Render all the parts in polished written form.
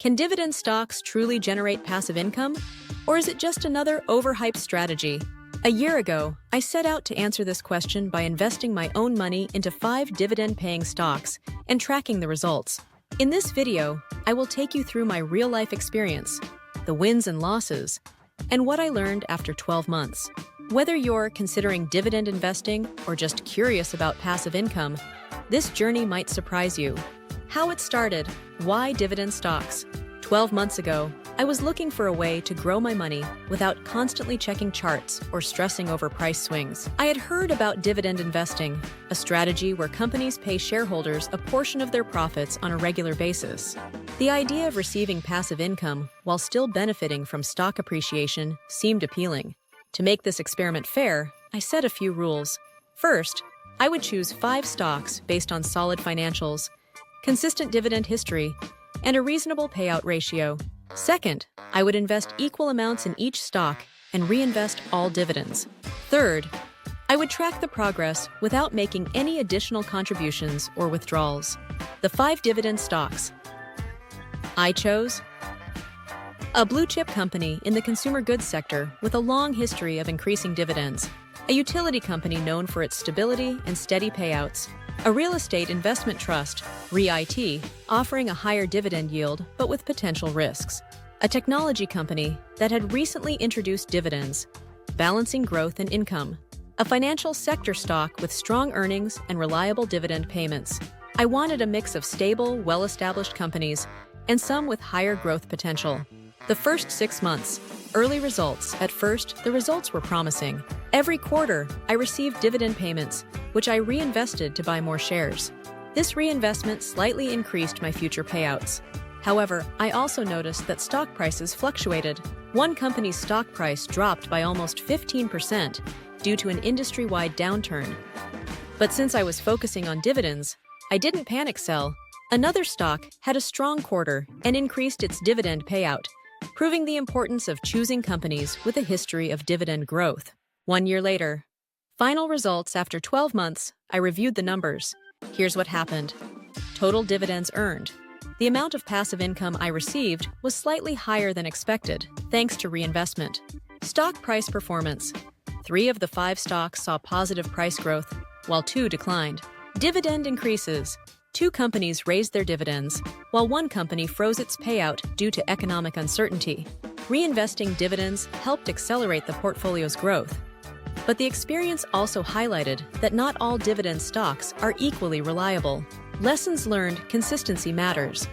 Can dividend stocks truly generate passive income? Or is it just another overhyped strategy? A year ago, I set out to answer this question by investing my own money into 5 dividend-paying stocks and tracking the results. In this video, I will take you through my real-life experience, the wins and losses, and what I learned after 12 months. Whether you're considering dividend investing or just curious about passive income, this journey might surprise you. How it started, why dividend stocks? 12 months ago, I was looking for a way to grow my money without constantly checking charts or stressing over price swings. I had heard about dividend investing, a strategy where companies pay shareholders a portion of their profits on a regular basis. The idea of receiving passive income while still benefiting from stock appreciation seemed appealing. To make this experiment fair, I set a few rules. First, I would choose 5 stocks based on solid financials, consistent dividend history, and a reasonable payout ratio. Second, I would invest equal amounts in each stock and reinvest all dividends. Third, I would track the progress without making any additional contributions or withdrawals. The 5 dividend stocks I chose: a blue-chip company in the consumer goods sector with a long history of increasing dividends, a utility company known for its stability and steady payouts, a real estate investment trust, REIT, offering a higher dividend yield but with potential risks, a technology company that had recently introduced dividends, balancing growth and income, a financial sector stock with strong earnings and reliable dividend payments. I wanted a mix of stable, well-established companies and some with higher growth potential. The first 6 months, early results. At first, the results were promising. Every quarter, I received dividend payments, which I reinvested to buy more shares. This reinvestment slightly increased my future payouts. However, I also noticed that stock prices fluctuated. One company's stock price dropped by almost 15% due to an industry-wide downturn. But since I was focusing on dividends, I didn't panic sell. Another stock had a strong quarter and increased its dividend payout, proving the importance of choosing companies with a history of dividend growth. 1 year later, final results after 12 months, I reviewed the numbers. Here's what happened. Total dividends earned. The amount of passive income I received was slightly higher than expected, thanks to reinvestment. Stock price performance. 3 of the 5 stocks saw positive price growth, while 2 declined. Dividend increases. 2 companies raised their dividends, while 1 company froze its payout due to economic uncertainty. Reinvesting dividends helped accelerate the portfolio's growth. But the experience also highlighted that not all dividend stocks are equally reliable. Lessons learned: consistency matters.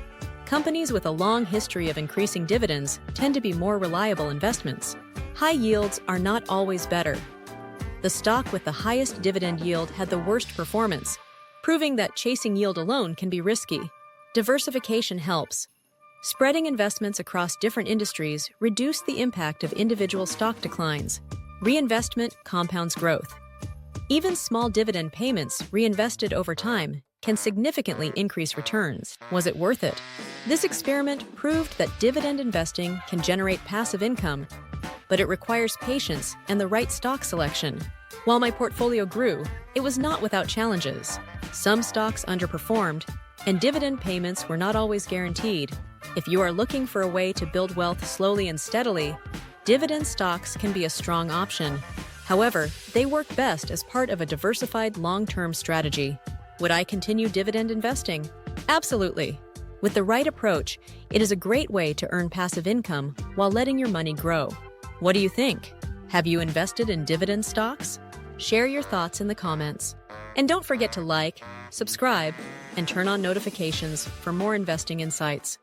Companies with a long history of increasing dividends tend to be more reliable investments. High yields are not always better. The stock with the highest dividend yield had the worst performance, proving that chasing yield alone can be risky. Diversification helps. Spreading investments across different industries reduce the impact of individual stock declines. Reinvestment compounds growth. Even small dividend payments reinvested over time can significantly increase returns. Was it worth it? This experiment proved that dividend investing can generate passive income, but it requires patience and the right stock selection. While my portfolio grew, it was not without challenges. Some stocks underperformed, and dividend payments were not always guaranteed. If you are looking for a way to build wealth slowly and steadily, dividend stocks can be a strong option. However, they work best as part of a diversified long-term strategy. Would I continue dividend investing? Absolutely. With the right approach, it is a great way to earn passive income while letting your money grow. What do you think? Have you invested in dividend stocks? Share your thoughts in the comments. And don't forget to like, subscribe, and turn on notifications for more investing insights.